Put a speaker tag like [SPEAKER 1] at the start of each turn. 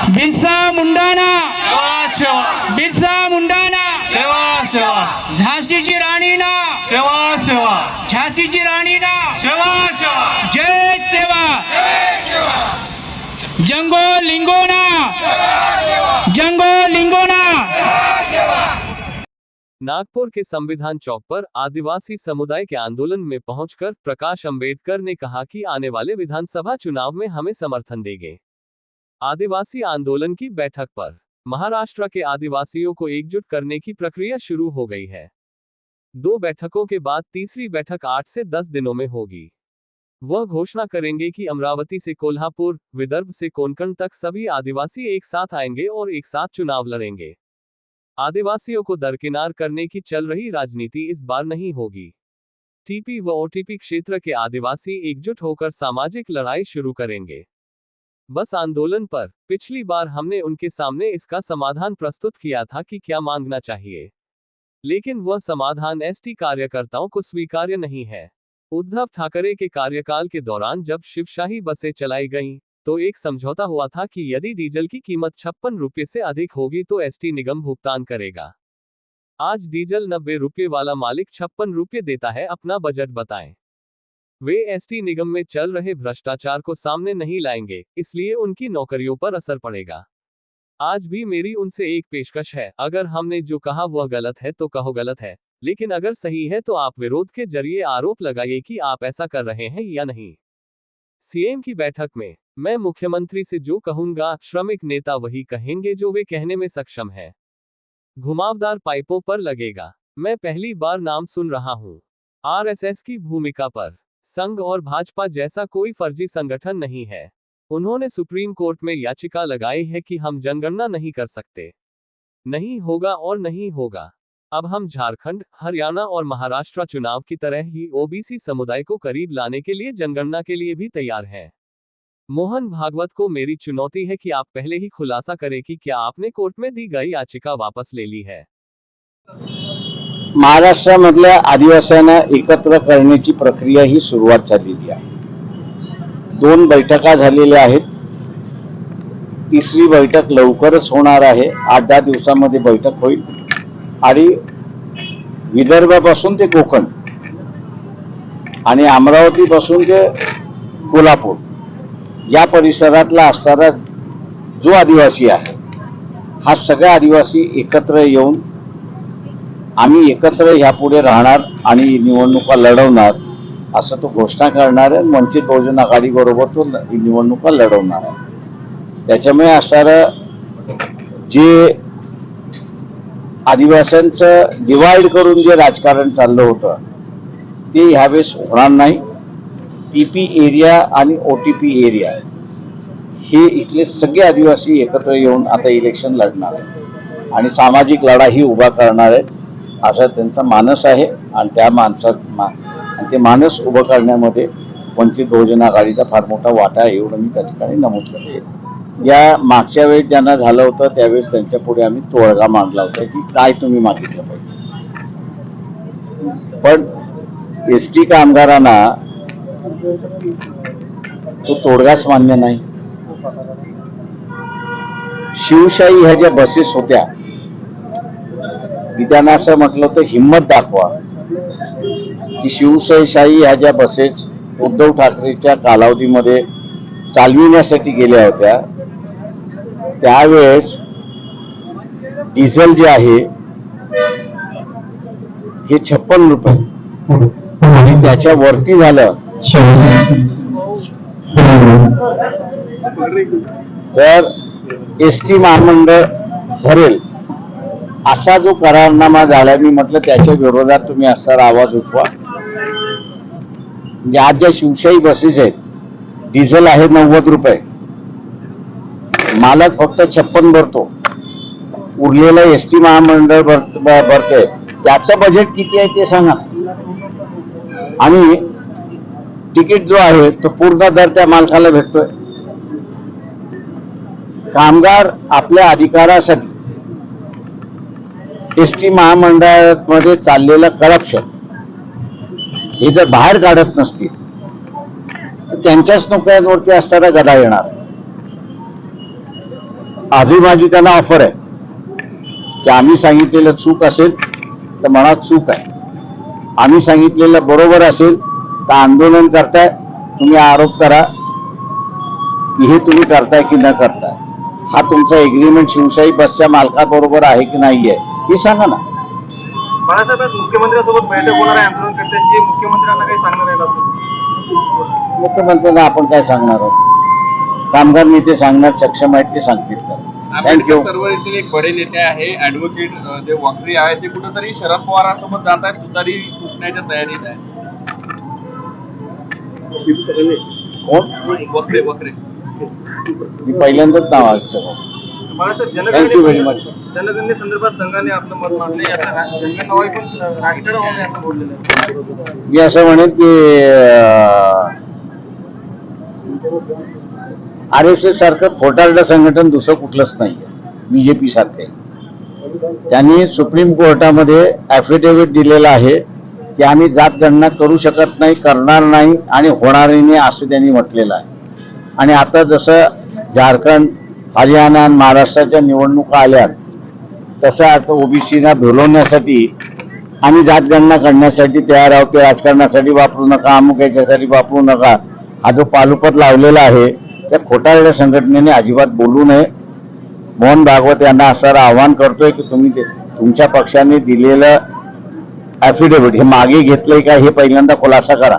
[SPEAKER 1] बिरसा मुंडाना
[SPEAKER 2] सेवा सेवा
[SPEAKER 1] बिरसा मुंडाना
[SPEAKER 2] सेवा सेवा
[SPEAKER 1] झाशीची राणी ना
[SPEAKER 2] सेवा सेवा
[SPEAKER 1] झाशीची राणी ना
[SPEAKER 2] सेवा सेवा
[SPEAKER 1] जय सेवा जंगो लिंगोना जंगो लिंगोना।
[SPEAKER 3] नागपुर के संविधान चौक पर आदिवासी समुदाय के आंदोलन में पहुंचकर प्रकाश अंबेडकर ने कहा कि आने वाले विधानसभा चुनाव में हमें समर्थन देंगे। आदिवासी आंदोलन की बैठक पर महाराष्ट्र के आदिवासियों को एकजुट करने की प्रक्रिया शुरू हो गई है। 2 बैठकों के बाद तीसरी बैठक 8 से 10 दिनों में होगी। वह घोषणा करेंगे कि अमरावती से कोल्हापुर, विदर्भ से कोंकण तक सभी आदिवासी एक साथ आएंगे और एक साथ चुनाव लड़ेंगे। आदिवासियों को दरकिनार करने की चल रही राजनीति इस बार नहीं होगी। टीपी व ओटीपी क्षेत्र के आदिवासी एकजुट होकर सामाजिक लड़ाई शुरू करेंगे। बस आंदोलन पर पिछली बार हमने उनके सामने इसका समाधान प्रस्तुत किया था कि क्या मांगना चाहिए, लेकिन वह समाधान एसटी कार्यकर्ताओं को स्वीकार्य नहीं है। उद्धव ठाकरे के कार्यकाल के दौरान जब शिवशाही बसें चलाई गईं, तो एक समझौता हुआ था कि यदि डीजल की कीमत 56 रुपये से अधिक होगी तो एसटी निगम भुगतान करेगा। आज डीजल 90 रुपये वाला मालिक 56 रुपये देता है। अपना बजट बताएं। वे एसटी निगम में चल रहे भ्रष्टाचार को सामने नहीं लाएंगे, इसलिए उनकी नौकरियों पर असर पड़ेगा। आज भी मेरी उनसे एक पेशकश है, अगर हमने जो कहा वह गलत है तो कहो गलत है, लेकिन अगर सही है तो आप विरोध के जरिए आरोप लगाइए कि आप ऐसा कर रहे हैं या नहीं। सीएम की बैठक में मैं मुख्यमंत्री से जो कहूंगा, श्रमिक नेता वही कहेंगे जो वे कहने में सक्षम है। घुमावदार पाइपों पर लगेगा। मैं पहली बार नाम सुन रहा हूं। आरएसएस की भूमिका पर संघ और भाजपा जैसा कोई फर्जी संगठन नहीं है। उन्होंने सुप्रीम कोर्ट में याचिका लगाई है कि हम जनगणना नहीं कर सकते। नहीं होगा और नहीं होगा। अब हम झारखंड, हरियाणा और महाराष्ट्र चुनाव की तरह ही ओबीसी समुदाय को करीब लाने के लिए जनगणना के लिए भी तैयार हैं। मोहन भागवत को मेरी चुनौती है कि आप पहले ही खुलासा करें कि क्या आपने कोर्ट में दी गई याचिका वापस ले ली है।
[SPEAKER 4] महाराष्ट्रामधल्या आदिवासींना एकत्र करण्याची प्रक्रिया ही सुरुवात झालेली आहे। 2 बैठका झालेल्या आहेत। तिसरी बैठक लवकरच होणार आहे। 8-10 दिवसांमध्ये बैठक होईल आणि विदर्भापासून ते कोकण आणि अमरावतीपासून ते कोल्हापूर या परिसरातला असणारा जो आदिवासी आहे, हा सगळा आदिवासी एकत्र येऊन आम्ही एकत्र ह्यापुढे राहणार आणि निवडणुका लढवणार असं तो घोषणा करणार आहे। वंचित बहुजन आघाडी बरोबर तो निवडणुका लढवणार आहे। त्याच्यामुळे असणारं जे आदिवासींचं डिवाइड करून जे राजकारण चाललं होतं ते ह्यावेळेस होणार नाही। टीपी एरिया आणि ओटीपी एरिया हे इथले सगळे आदिवासी एकत्र येऊन आता इलेक्शन लढणार आहे आणि सामाजिक लढाई उभा करणार आहेत असा त्यांचा मानस आहे। आणि त्या ते मानस उभं करण्यामध्ये वंचित बहुजन आघाडीचा फार मोठा वाटा आहे, एवढं मी त्या ठिकाणी नमूद करतो। या मागच्या वेळेस ज्यांना झालं होतं त्यावेळेस त्यांच्या पुढे आम्ही तोडगा मांडला होता की काय तुम्ही मागितलं पाहिजे, पण एसटी कामगारांना तो तोडगाच मान्य नाही। शिवशाही ह्या ज्या बसेस होत्या, मी त्यांना असं म्हटलं होतं हिम्मत दाखवा की शिवशाही ह्या ज्या बसेस उद्धव ठाकरेच्या कालावधीमध्ये चालविण्यासाठी गेल्या होत्या त्यावेळेस डिझेल जे आहे हे 56 रुपये आणि त्याच्या वरती झालं तर एसटी महामंडळ भरेल असा जो करारनामा झाला। मी म्हटलं त्याच्या विरोधात तुम्ही असा आवाज उठवा। म्हणजे आज ज्या शिवशाही बसेस आहेत डिझेल आहे 90 रुपये, मालक फक्त 56 भरतो, उरलेला एसटी महामंडळ भरते, त्याचं बजेट किती आहे ते सांगा। आणि तिकीट जो आहे तो पूर्ण दर त्या मालकाला भेटतोय। कामगार आपल्या अधिकारासाठी एसटी महामंडळामध्ये चाललेलं करप्शन हे जर बाहेर काढत नसतील तर त्यांच्याच नोकऱ्यांवरती असणारा गदा येणार। आजही माझी त्यांना ऑफर आहे की आम्ही सांगितलेलं चूक असेल तर म्हणा चूक आहे, आम्ही सांगितलेलं बरोबर असेल तर आंदोलन करताय, तुम्ही आरोप करा की हे तुम्ही करताय की न करताय, हा तुमचा एग्रीमेंट शिवशाही बसच्या मालकाबरोबर आहे की नाही आहे हे सांगा ना.
[SPEAKER 2] बाळासाहेब आज मुख्यमंत्र्यांसोबत बैठक होणार आहे आंदोलनकर्त्यांची, मुख्यमंत्र्यांना काही सांगणार आहे आपण?
[SPEAKER 4] मुख्यमंत्र्यांना आपण काय सांगणार आहोत, कामगार नेते सांगणार सक्षम आहेत ते सांगतील. थँक्यू.
[SPEAKER 5] चळवळीतील एक बडे नेते आहे ऍडव्होकेट जे वाकरे आहे ते कुठेतरी शरद पवारांसोबत जात आहेत, तुतारी फुटण्याच्या तयारीत आहे.
[SPEAKER 4] कोण?
[SPEAKER 5] वक्रे
[SPEAKER 4] मी पहिल्यांदाच नाव ऐकतो.
[SPEAKER 2] Balasaheb
[SPEAKER 4] thank you very much.
[SPEAKER 2] जनगणने संदर्भात संघाने आपलं मत मांडले, आता जनगण नाव ऐकून राष्ट्रवादी आहे असं बोललेलं आहे.
[SPEAKER 4] मी असं म्हणेन की RSS सारखं खोटारडं संघटन दुसरं कुठलंच नाही आहे बीजेपी सारखे. त्यांनी सुप्रीम कोर्टामध्ये ॲफिडेव्हिट दिलेला आहे की आम्ही जात गणना करू शकत नाही, करणार नाही आणि होणारही नाही असं त्यांनी म्हटलेलं आहे. आणि आता जसं झारखंड, हरियाणा आणि महाराष्ट्राच्या निवडणुका आल्या तसं आता ओबीसीना भुलवण्यासाठी आणि जातगणना करण्यासाठी तयार आहोत, ते राजकारणासाठी वापरू नका, अमुक याच्यासाठी वापरू नका, हा जो पालुपत लावलेला आहे त्या खोटारड्या संघटनेने अजिबात बोलू नये. मोहन भागवत यांना असं आवाहन करतोय की तुम्ही तुमच्या पक्षाने दिलेलं ॲफिडेव्हिट हे मागे घेतलंय का हे पहिल्यांदा खुलासा करा.